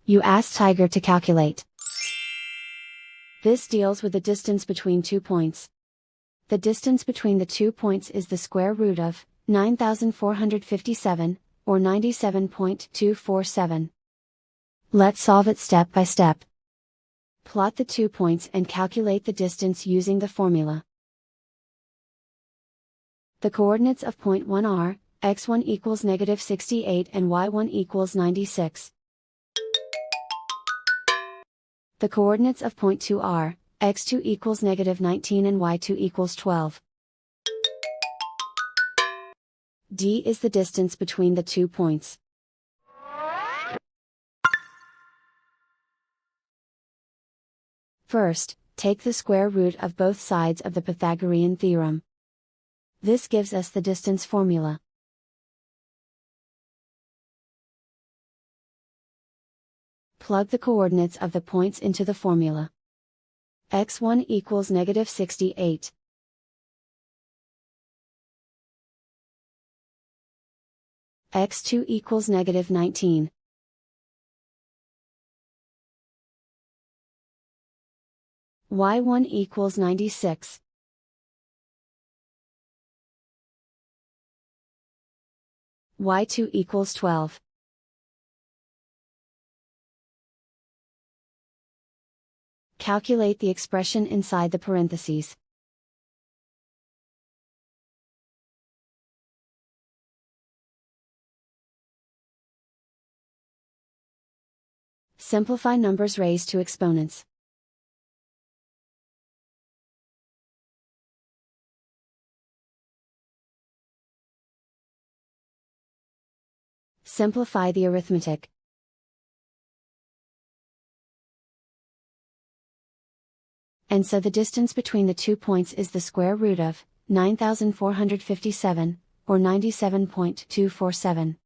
You ask Tiger to calculate. This deals with the distance between 2 points. The distance between the 2 points is the square root of 9,457, or 97.247. Let's solve it step by step. Plot the 2 points and calculate the distance using the formula. The coordinates of point 1 are, x1 equals -68 and y1 equals 96. The coordinates of point 2 are, x2 equals -19 and y2 equals 12. D is the distance between the 2 points. First, take the square root of both sides of the Pythagorean theorem. This gives us the distance formula. Plug the coordinates of the points into the formula. x1 equals -68. x2 equals -19. y1 equals 96. y2 equals 12. Calculate the expression inside the parentheses. Simplify numbers raised to exponents. Simplify the arithmetic. And so the distance between the 2 points is the square root of 9,457, or 97.247.